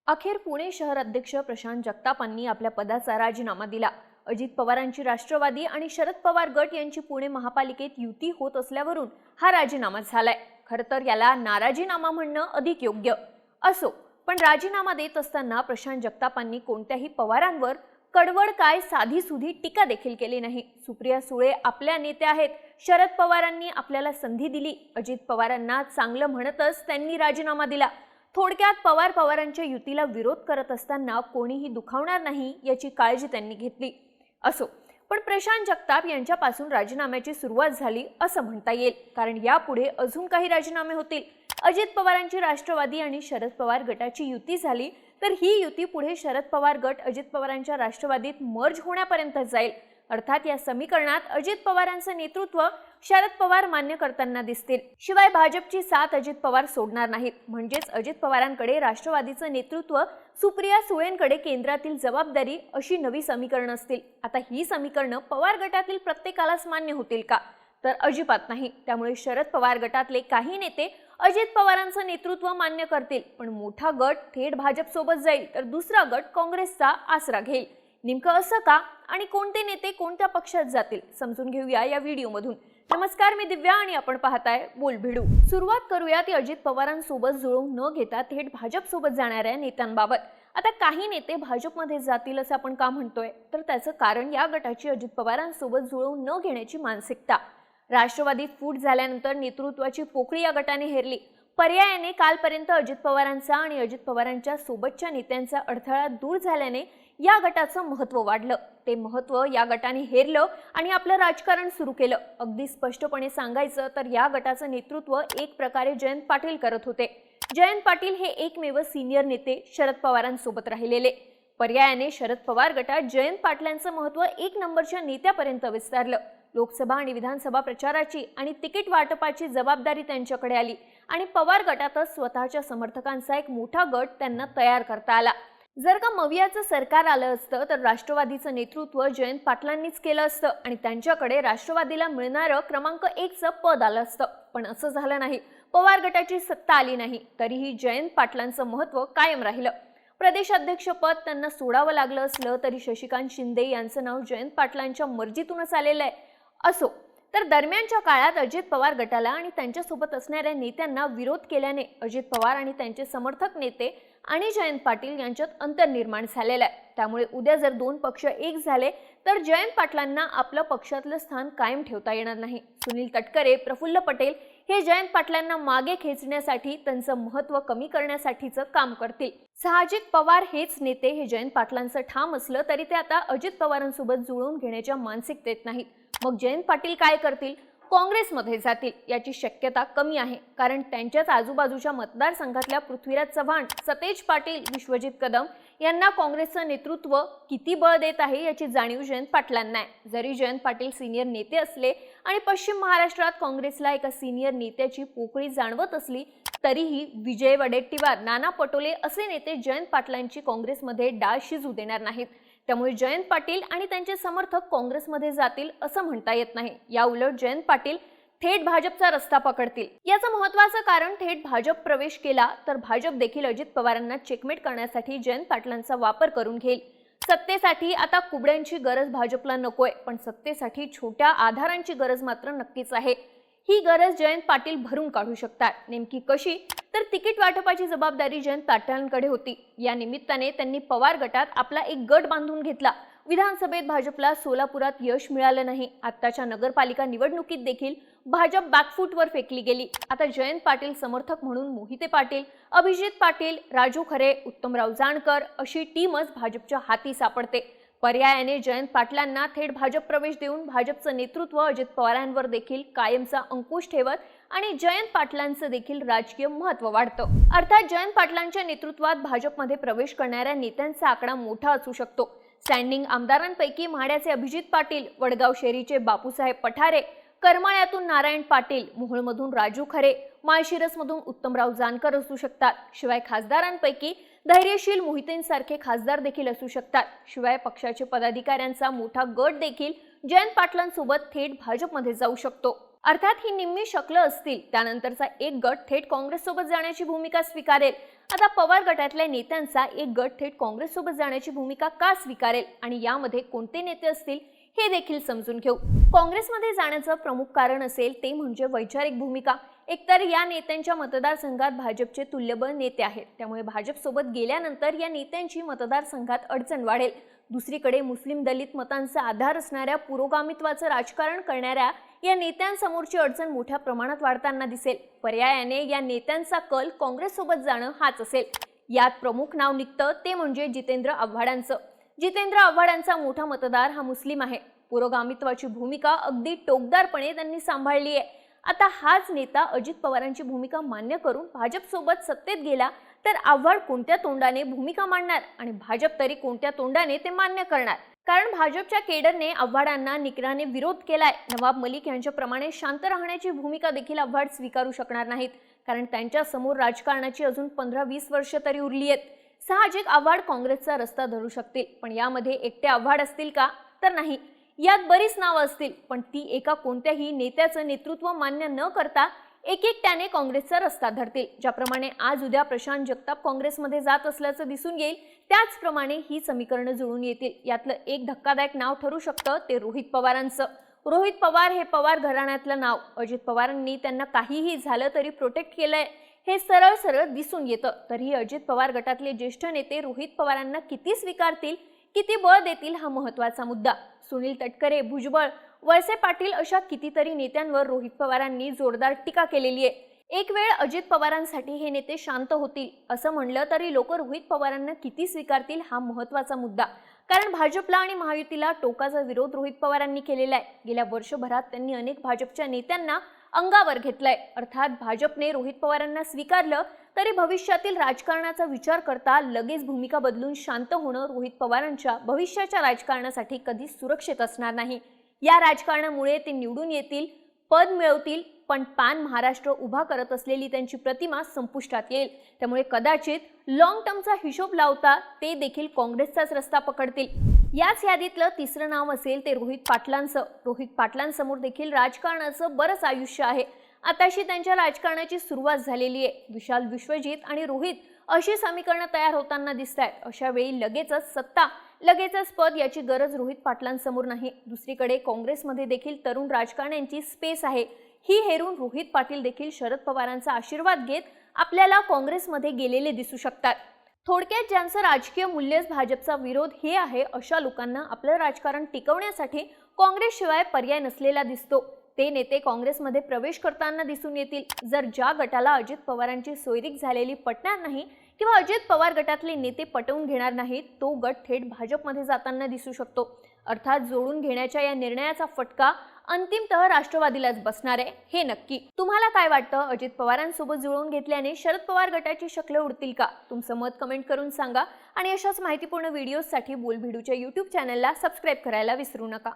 अखेर पुणे शहर अध्यक्ष प्रशांत जगतापांनी आपल्या पदाचा राजीनामा दिला। अजित पवारांची राष्ट्रवादी आणि शरद पवार गट यांची पुणे महापालिकेत युती होत असल्यावरून हा राजीनामा झालाय। खरं तर याला नाराजीनामा म्हणणं अधिक योग्य असो, पण राजीनामा देत असताना प्रशांत जगतापांनी कोणत्याही पवारांवर कडवड काय साधीसुधी टीका देखील केली नाही। सुप्रिया सुळे आपल्या नेत्या आहेत, शरद पवारांनी आपल्याला संधी दिली, अजित पवारांना चांगलं म्हणतच त्यांनी राजीनामा दिला। थोडक्यात पवारांच्या युतीला विरोध करत असताना कोणीही दुखावणार नाही याची काळजी त्यांनी घेतली। असो, पण प्रशांत जगताप यांच्यापासून राजीनाम्याची सुरुवात झाली असं म्हणता येईल, कारण यापुढे अजून काही राजीनामे होतील। अजित पवारांची राष्ट्रवादी आणि शरद पवार गटाची युती झाली तर ही युती पुढे शरद पवार गट अजित पवारांच्या राष्ट्रवादीत मर्ज होण्यापर्यंत जाईल। अर्थात या समीकरणात अजित पवारांचं नेतृत्व शरद पवार मान्य करताना दिसतील। शिवाय भाजपची साथ अजित पवार सोडणार नाहीत, म्हणजेच अजित पवारांकडे राष्ट्रवादीचं नेतृत्व, सुप्रिया सुळेंकडे केंद्रातील जबाबदारी अशी नवी समीकरणं असतील। आता ही समीकरणं पवार गटातील प्रत्येकालाच मान्य होतील का? तर अजिबात नाही। त्यामुळे शरद पवार गटातले काही नेते अजित पवारांचं नेतृत्व मान्य करतील, पण मोठा गट थेट भाजप सोबत जाईल तर दुसरा गट काँग्रेसचा आसरा घेईल। नेमकं असं का आणि कोणते नेते कोणत्या पक्षात जातील समजून घेऊया या व्हिडिओमधून। नमस्कार, मी दिव्या आणि आपण पाहताय बोलभिडू। सुरुवात करूया ती अजित पवारांसोबत जुळवून न घेता थेट भाजप सोबत जाणाऱ्या नेत्यांबाबत। आता काही नेते भाजपमध्ये जातील असं आपण का म्हणतोय, तर त्याचं कारण या गटाची अजित पवारांसोबत जुळवून न घेण्याची मानसिकता। राष्ट्रवादीत फूट झाल्यानंतर नेतृत्वाची पोकळी या गटाने हेरली। पर्यायाने कालपर्यंत अजित पवारांचा आणि अजित पवारांच्या सोबतच्या नेत्यांचा अडथळा दूर झाल्याने या गटाचं महत्त्व वाढलं। ते महत्त्व या गटाने हेरलं आणि आपलं राजकारण सुरू केलं। अगदी स्पष्टपणे सांगायचं तर या गटाचं नेतृत्व एक प्रकारे जयंत पाटील करत होते। जयंत पाटील हे एकमेव सिनियर नेते शरद पवारांसोबत राहिलेले। पर्यायाने शरद पवार गटात जयंत पाटलांचं महत्त्व एक नंबरच्या नेत्यापर्यंत विस्तारलं। लोकसभा आणि विधानसभा प्रचाराची आणि तिकीट वाटपाची जबाबदारी त्यांच्याकडे आली आणि पवार गटातच स्वतःच्या समर्थकांचा एक मोठा गट त्यांना तयार करता आला। जर का मवियाचं सरकार आलं असतं तर राष्ट्रवादीचं नेतृत्व जयंत पाटलांनीच केलं असतं आणि त्यांच्याकडे राष्ट्रवादीला मिळणारं क्रमांक 1चं पद आलं असतं, पण असं झालं नाही। पवार गटाची सत्ता आली नाही तरीही जयंत पाटलांचं महत्त्व कायम राहिलं। प्रदेशाध्यक्षपद त्यांना सोडावं लागलं असलं तरी शशिकांत शिंदे यांचं नाव जयंत पाटलांच्या मर्जीतूनच आलेलं आहे। असो, तर दरम्यानच्या काळात अजित पवार गटाला आणि त्यांच्यासोबत असणाऱ्या नेत्यांना विरोध केल्याने अजित पवार आणि त्यांचे समर्थक नेते आणि जयंत पाटील यांच्यात अंतर निर्माण झालेलं आहे। त्यामुळे उद्या जर दोन पक्ष एक झाले तर जयंत पाटलांना आपलं पक्षातलं स्थान कायम ठेवता येणार नाही। सुनील तटकरे, प्रफुल्ल पटेल हे जयंत पाटलांना मागे खेचण्यासाठी, त्यांचं महत्त्व कमी करण्यासाठीचं काम करतील। साहजिक पवार हेच नेते हे जयंत पाटलांचं ठाम असलं तरी ते आता अजित पवारांसोबत जुळवून घेण्याच्या मानसिकतेत नाहीत। मग जयंत पाटील काय करतील? काँग्रेसमध्ये जातील याची शक्यता कमी आहे, कारण त्यांच्याच आजूबाजूच्या मतदारसंघातल्या पृथ्वीराज चव्हाण, सतेज पाटील, विश्वजित कदम यांना काँग्रेसचं नेतृत्व किती बळ देत आहे याची जाणीव जयंत पाटलांना आहे। जरी जयंत पाटील सिनियर नेते असले आणि पश्चिम महाराष्ट्रात काँग्रेसला एका सिनियर नेत्याची पोकळी जाणवत असली तरीही विजय वडेट्टीवार, नाना पटोले असे नेते जयंत पाटलांची काँग्रेसमध्ये डाळ शिजू देणार नाहीत। त्यामुळे जयंत पाटील आणि त्यांचे समर्थक काँग्रेसमध्ये जातील असं म्हणता येत नाही। या उलट जयंत पाटील थेट भाजपचा रस्ता पकडतील। याचं महत्त्वाचं कारण, थेट भाजप प्रवेश केला तर भाजप देखील अजित पवारांना चेकमेट करण्यासाठी जयंत पाटलांचा वापर करून घेईल। सत्तेसाठी आता कुबड्यांची गरज भाजपला नकोय, पण सत्तेसाठी छोट्या आधारांची गरज मात्र नक्कीच आहे। ही गरज जयंत पाटील भरून काढू शकतात। नेमकी कशी? तर तिकीट वाटपाची जबाबदारी जयंत पाटलांकडे होती। या निमित्ताने त्यांनी पवार गटात आपला एक गट बांधून घेतला। विधानसभेत भाजपला सोलापुरात यश मिळालं नाही। आत्ताच्या नगरपालिका निवडणुकीत देखील भाजप बॅकफूटवर फेकली गेली। आता जयंत पाटील समर्थक म्हणून मोहिते पाटील, अभिजित पाटील, राजू खरे, उत्तमराव जानकर अशी टीमच भाजपच्या हाती सापडते। पर्यायाने जयंत पाटलांना थेट भाजप प्रवेश देऊन भाजपचं नेतृत्व अजित पवारांवर देखील कायमचा अंकुश ठेवत आणि जयंत पाटलांचं देखील राजकीय महत्त्व वाढतं। अर्थात जयंत पाटलांच्या नेतृत्वात भाजपमध्ये प्रवेश करणाऱ्या नेत्यांचा आकडा मोठा असू शकतो। स्टँडिंग आमदारांपैकी म्हाड्याचे अभिजित पाटील, वडगाव शेरीचे बापूसाहेब पठारे, करमाळ्यातून नारायण पाटील, मोहोळमधून राजू खरे, माळशिरसमधून उत्तमराव जानकर असू शकतात। शिवाय खासदारांपैकी धैर्यशील मोहितेंसारखे खासदार देखील असू शकतात। शिवाय पक्षाचे पदाधिकाऱ्यांचा मोठा गट देखील जयंत पाटलांसोबत थेट भाजपमध्ये जाऊ शकतो। अर्थात ही निम्मी शकलं असतील, त्यानंतरचा एक गट थेट काँग्रेस सोबत जाण्याची भूमिका स्वीकारेल आता पवार गटातल्या नेत्यांचा एक गट थेट काँग्रेससोबत जाण्याची भूमिका का स्वीकारेल आणि यामध्ये कोणते नेते असतील हे देखील समजून घेऊ। काँग्रेसमध्ये जाण्याचं प्रमुख कारण असेल ते म्हणजे वैचारिक भूमिका। एकतर या नेत्यांच्या मतदारसंघात भाजपचे तुल्यबळ नेते आहेत, त्यामुळे भाजपसोबत गेल्यानंतर या नेत्यांची मतदारसंघात अडचण वाढेल। दुसरीकडे मुस्लिम दलित मतांचा आधार असणाऱ्या पुरोगामित्वाचं राजकारण करणाऱ्या या नेत्यांसमोरची अडचण मोठ्या प्रमाणात वाढताना दिसेल। पर्यायाने या नेत्यांचा कल काँग्रेससोबत जाणं हाच असेल। यात प्रमुख नाव निघतं ते म्हणजे जितेंद्र आव्हाडांचं। जितेंद्र आव्हाडांचा मोठा मतदार हा मुस्लिम आहे। पुरोगामित्वाची भूमिका अगदी टोकदारपणे त्यांनी सांभाळली आहे। आता हाच नेता अजित पवारांची भूमिका मान्य करून भाजपसोबत सत्तेत गेला तर आव्हाड कोणत्या तोंडाने भूमिका मांडणार आणि भाजप तरी कोणत्या तोंडाने ते मान्य करणार? कारण भाजपच्या केडरने आव्हाडांना निकराने विरोध केलाय। नवाब मलिक यांच्याप्रमाणे शांत राहण्याची भूमिका देखील आव्हाड स्वीकारू शकणार नाहीत, कारण त्यांच्या समोर राजकारणाची अजून 15-20 वर्ष तरी उरली आहेत। साहजिक आव्हाड काँग्रेसचा रस्ता धरू शकतील, पण यामध्ये एकटे आव्हाड असतील का? तर नाही। यात बरीच नावं असतील, पण ती एका कोणत्याही नेत्याचं नेतृत्व मान्य न करता एकट्याने काँग्रेसचा रस्ता धरतील। ज्याप्रमाणे आज उद्या प्रशांत जगताप काँग्रेसमध्ये जात असल्याचं दिसून येईल, त्याचप्रमाणे ही समीकरणं जुळून येतील। यातलं एक धक्कादायक नाव ठरू शकतं ते रोहित पवारांचं। रोहित पवार हे पवार घराण्यातलं नाव। अजित पवारांनी त्यांना काहीही झालं तरी प्रोटेक्ट केलंय हे सरळ सरळ दिसून येतं। तरीही अजित पवार गटातले ज्येष्ठ नेते रोहित पवारांना किती स्वीकारतील, किती बळ देतील हा महत्त्वाचा मुद्दा। सुनील तटकरे, भुजबळ, वळसे पाटील अशा कितीतरी नेत्यांवर रोहित पवारांनी जोरदार टीका केलेली आहे। एक वेळ अजित पवारांसाठी हे नेते शांत होतील असं म्हणलं तरी लोक रोहित पवारांना किती स्वीकारतील हा महत्त्वाचा मुद्दा। कारण भाजपला आणि महायुतीला टोकाचा विरोध रोहित पवारांनी केलेला आहे। गेल्या वर्षभरात त्यांनी अनेक भाजपच्या नेत्यांना अंगावर घेतलंय। अर्थात भाजपने रोहित पवारांना स्वीकारलं तरी भविष्यातील राजकारणाचा विचार करता लगेच भूमिका बदलून शांत होणं रोहित पवारांच्या भविष्याच्या राजकारणासाठी कधीच सुरक्षित असणार नाही। या राजकारणामुळे ते निवडून येतील, पद मिळवतील, पण पॅन महाराष्ट्र उभा करत असलेली त्यांची प्रतिमा संपुष्टात येईल। त्यामुळे कदाचित लॉंग टर्मचा हिशोब लावता ते देखील काँग्रेसचाच रस्ता पकडतील। याच यादीतलं तिसरं नाव असेल ते रोहित पाटलांचं। रोहित पाटलांसमोर देखील राजकारणाचं बरंच आयुष्य आहे। आताशी त्यांच्या राजकारणाची सुरुवात झालेली आहे। विशाल, विश्वजित आणि रोहित अशी समीकरणं तयार होताना दिसतात। अशा वेळी लगेचच सत्ता, लगेचच पद याची गरज रोहित पाटलांसमोर नाही। दुसरीकडे काँग्रेसमध्ये देखील तरुण राजकारण्यांची स्पेस आहे। ही हेरून रोहित पाटील देखील शरद पवारांचा आशीर्वाद घेत आपल्याला काँग्रेसमध्ये गेलेले दिसू शकतात। थोडक्यात ज्यांचं राजकीय मूल्यच भाजपचा विरोध हे आहे, अशा लोकांना आपलं राजकारण टिकवण्यासाठी काँग्रेसशिवाय पर्याय नसलेला दिसतो। ते नेते काँग्रेसमध्ये प्रवेश करताना दिसून येतील। जर ज्या गटाला अजित पवारांची सोयरीक झालेली पटणार नाही किंवा अजित पवार गटातले नेते पटवून घेणार नाहीत, तो गट थेट भाजपमध्ये जाताना दिसू शकतो। अर्थात जोडून घेण्याच्या या निर्णयाचा फटका अंतिमतः राष्ट्रवादीलाच बसणार आहे हे नक्की। तुम्हाला काय वाटतं? अजित पवारांसोबत जुळवून घेतल्याने शरद पवार गटाची शक्ल उडतील का? तुमचं मत कमेंट करून सांगा आणि अशाच माहितीपूर्ण व्हिडिओसाठी बोलभिडूच्या YouTube चॅनलला सबस्क्राईब करायला विसरू नका।